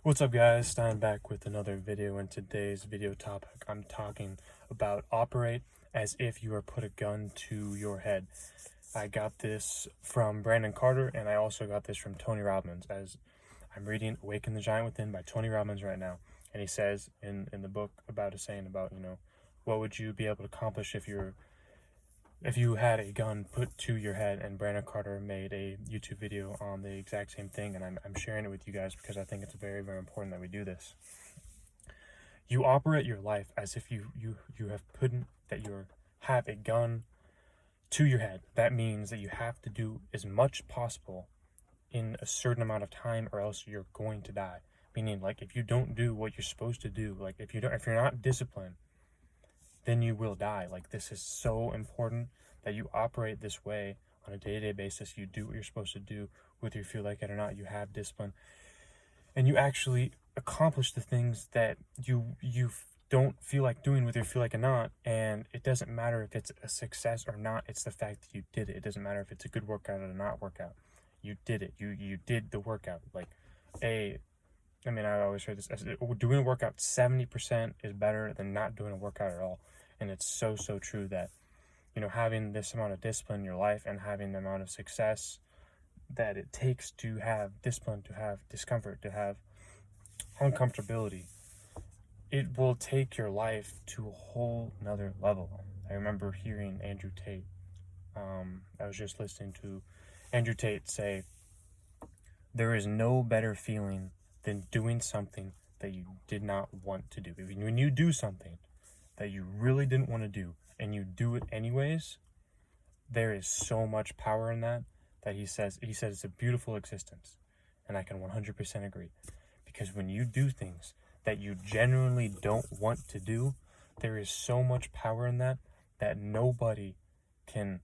What's up guys, Stein back with another video. In today's video topic, I'm talking about operate as if you are put a gun to your head. I got this from Brandon Carter, and I also got this from Tony Robbins, as I'm reading Awaken the Giant Within by Tony Robbins right now. And he says in the book about a saying about, what would you be able to accomplish if you had a gun put to your head. And Brandon Carter made a YouTube video on the exact same thing, and I'm sharing it with you guys because I think it's very, very important that we do this. You operate your life as if you have a gun to your head. That means that you have to do as much possible in a certain amount of time, or else you're going to die. Meaning, like, if you don't do what you're supposed to do, like if you're not disciplined, then you will die. Like, this is so important that you operate this way on a day-to-day basis. You do what you're supposed to do, whether you feel like it or not. You have discipline, and you actually accomplish the things that you don't feel like doing, whether you feel like it or not. And it doesn't matter if it's a success or not. It's the fact that you did it. It doesn't matter if it's a good workout or not workout. You did it. You did the workout. I always heard this, doing a workout 70% is better than not doing a workout at all. And it's so true that, having this amount of discipline in your life and having the amount of success that it takes to have discipline, to have discomfort, to have uncomfortability, it will take your life to a whole nother level. I remember hearing Andrew Tate. I was just listening to Andrew Tate say, there is no better feeling than doing something that you did not want to do. When you do something that you really didn't want to do and you do it anyways, there is so much power in that he says it's a beautiful existence. And I can 100% agree, because when you do things that you genuinely don't want to do, there is so much power in that nobody can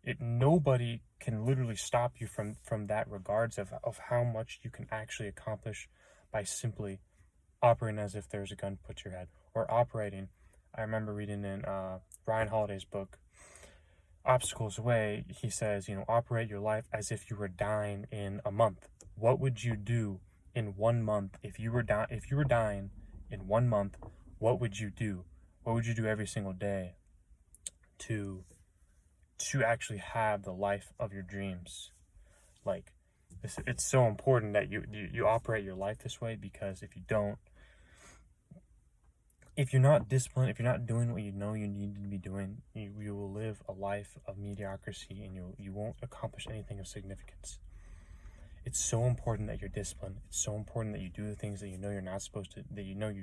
literally stop you from that, regards of how much you can actually accomplish by simply operating as if there's a gun put to your head. Or operating, I remember reading in Ryan Holiday's book, Obstacles Away, he says, operate your life as if you were dying in a month. What would you do in 1 month if you were dying in 1 month? What would you do? What would you do every single day to actually have the life of your dreams? Like, it's so important that you operate your life this way, because if you don't, if you're not disciplined, if you're not doing what you know you need to be doing, you will live a life of mediocrity, and you won't accomplish anything of significance. It's so important that you're disciplined. It's so important that you do the things that you know you're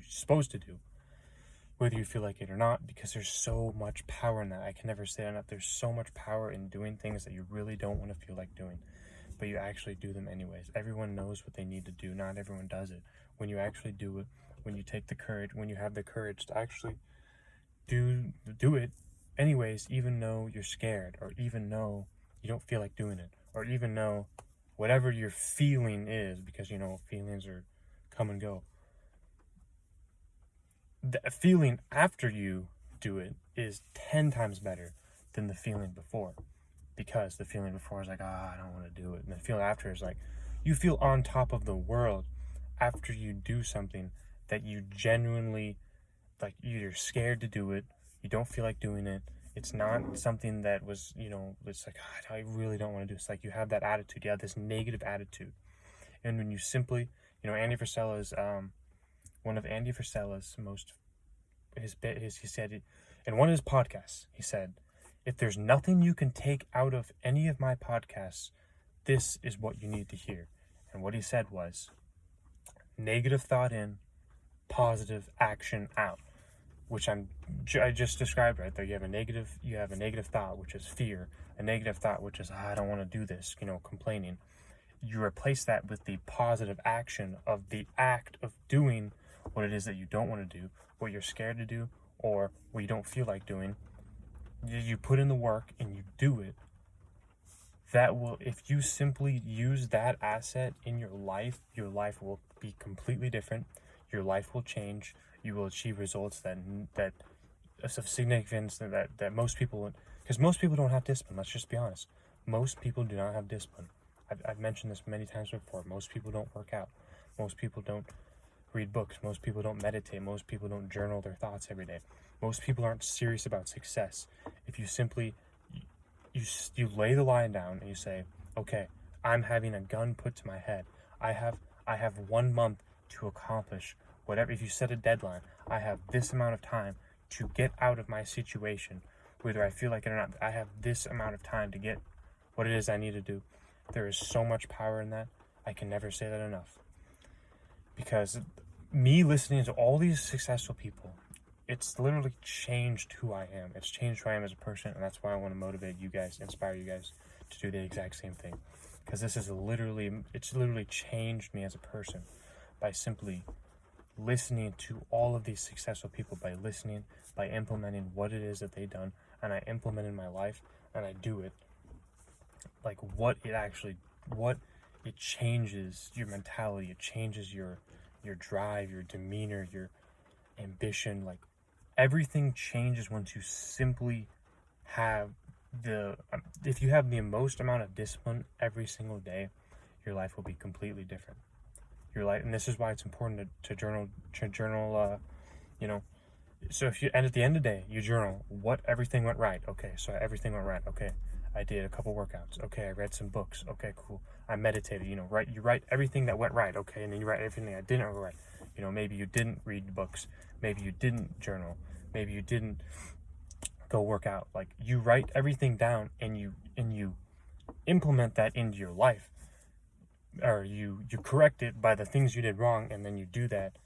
supposed to do, whether you feel like it or not, because there's so much power in that. I can never say enough. There's so much power in doing things that you really don't want to feel like doing, but you actually do them anyways. Everyone knows what they need to do. Not everyone does it. When you actually do it, when you take the courage, when you have the courage to actually do it anyways, even though you're scared, or even though you don't feel like doing it, or even though whatever your feeling is, because feelings are come and go. The feeling after you do it is 10 times better than the feeling before, because the feeling before is like, I don't want to do it, and the feeling after is like, you feel on top of the world after you do something that you genuinely, like, you're scared to do it, you don't feel like doing it. It's not something that was, it's like, I really don't want to do it. It's like you have that attitude, you have this negative attitude. And when you simply, Andy Frisella's, one of Andy Frisella's he said in one of his podcasts, he said, if there's nothing you can take out of any of my podcasts, this is what you need to hear. And what he said was, negative thought in, positive action out, which I just described right there. You have a negative thought, which is fear, a negative thought, which is, I don't want to do this, complaining. You replace that with the positive action of the act of doing what it is that you don't want to do, what you're scared to do, or what you don't feel like doing. You put in the work and you do it. That will, if you simply use that asset in your life will be completely different. Your life will change. You will achieve results that of significance that most people, because most people don't have discipline. Let's just be honest. Most people do not have discipline. I've mentioned this many times before. Most people don't work out. Most people don't read books. Most people don't meditate. Most people don't journal their thoughts every day. Most people aren't serious about success. If you simply you lay the line down and you say, okay, I'm having a gun put to my head. I have 1 month to accomplish whatever. If you set a deadline, I have this amount of time to get out of my situation, whether I feel like it or not. I have this amount of time to get what it is I need to do. There is so much power in that. I can never say that enough. Because me listening to all these successful people, it's literally changed who I am. It's changed who I am as a person, and that's why I want to motivate you guys, inspire you guys to do the exact same thing. Because this is it's literally changed me as a person by simply listening to all of these successful people, by implementing what it is that they've done, and I implement in my life, and I do it. Like it changes your mentality, it changes your drive, your demeanor, your ambition. Like everything changes once you simply have if you have the most amount of discipline every single day, your life will be completely different. Your life, and this is why it's important to journal. So and at the end of the day, you journal what everything went right. Okay, so everything went right. Okay, I did a couple workouts. Okay, I read some books. Okay, cool. I meditated. You write everything that went right. Okay, and then you write everything that didn't go right. Maybe you didn't read books. Maybe you didn't journal. Maybe you didn't go work out. Like you write everything down, and you implement that into your life, or you correct it by the things you did wrong, and then you do that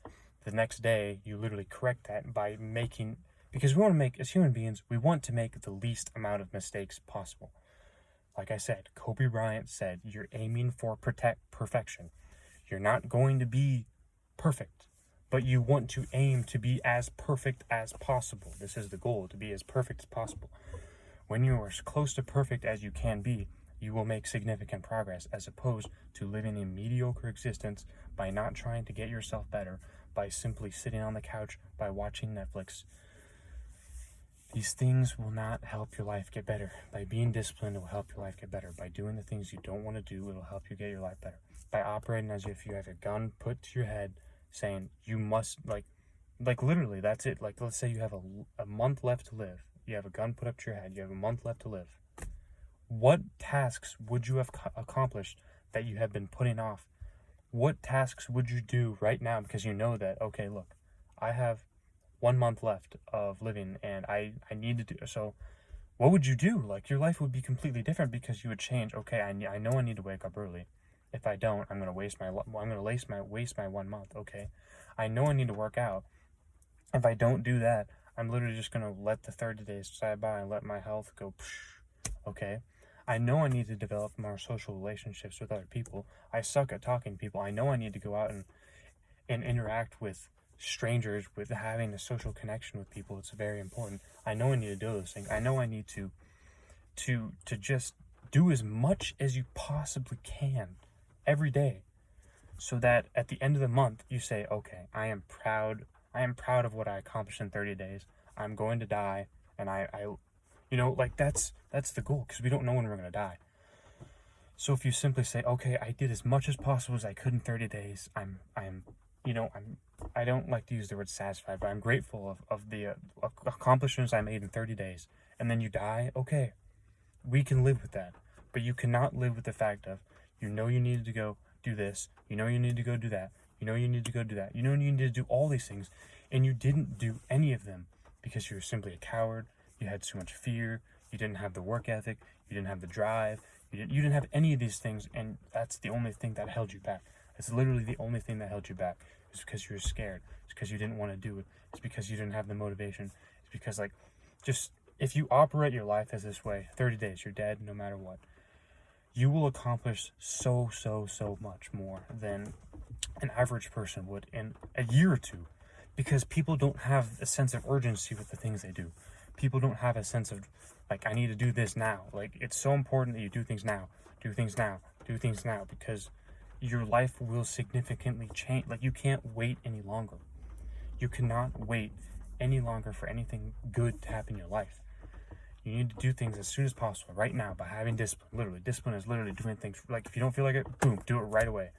the next day. You literally correct that by because we want to make, as human beings, we want to make the least amount of mistakes possible. Like I said, Kobe Bryant said, you're aiming for perfection. You're not going to be perfect, but you want to aim to be as perfect as possible. This is the goal, to be as perfect as possible. When you are as close to perfect as you can be, you will make significant progress, as opposed to living a mediocre existence by not trying to get yourself better, by simply sitting on the couch, by watching Netflix. These things will not help your life get better. By being disciplined, it will help your life get better. By doing the things you don't want to do, it will help you get your life better. By operating as if you have a gun put to your head, saying you must, like literally, that's it. Like, let's say you have a month left to live. You have a gun put up to your head. You have a month left to live. What tasks would you have accomplished that you have been putting off? What tasks would you do right now? Because you know that, okay, look, I have 1 month left of living, and I need to do so. What would you do? Like, your life would be completely different, because you would change. Okay, I know I need to wake up early. If I don't, I'm gonna waste my 1 month. Okay, I know I need to work out. If I don't do that, I'm literally just gonna let the 30 days slide by and let my health go. Okay, I know I need to develop more social relationships with other people. I suck at talking to people. I know I need to go out and interact with strangers, with having a social connection with people. It's very important. I know I need to do those things. I know I need to just do as much as you possibly can every day, so that at the end of the month you say, okay, I am proud of what I accomplished in 30 days. I'm going to die, and that's the goal, because we don't know when we're going to die. So if you simply say, okay, I did as much as possible as I could in 30 days, I don't like to use the word satisfied, but I'm grateful of the accomplishments I made in 30 days, and then you die, okay, we can live with that. But you cannot live with the fact of, you needed to go do this, you need to go do that, you need to go do that, you need to do all these things, and you didn't do any of them because you were simply a coward. You had too much fear. You didn't have the work ethic. You didn't have the drive. You didn't have any of these things, and that's the only thing that held you back. It's literally the only thing that held you back. It's because you were scared. It's because you didn't want to do it. It's because you didn't have the motivation. It's because, if you operate your life as this way, 30 days, you're dead no matter what. You will accomplish so much more than an average person would in a year or two, because people don't have a sense of urgency with the things they do. People don't have a sense of, I need to do this now. It's so important that you do things now, because your life will significantly change. You can't wait any longer. You cannot wait any longer for anything good to happen in your life. You need to do things as soon as possible, right now, by having discipline. Literally, discipline is literally doing things. If you don't feel like it, boom, do it right away.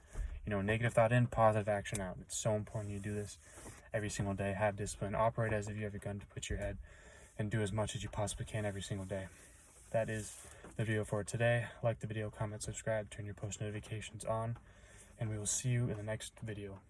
You know, negative thought in, positive action out. It's so important you do this every single day. Have discipline. Operate as if you have a gun to put your head, and do as much as you possibly can every single day. That is the video for today. Like the video, comment, subscribe, turn your post notifications on, and we will see you in the next video.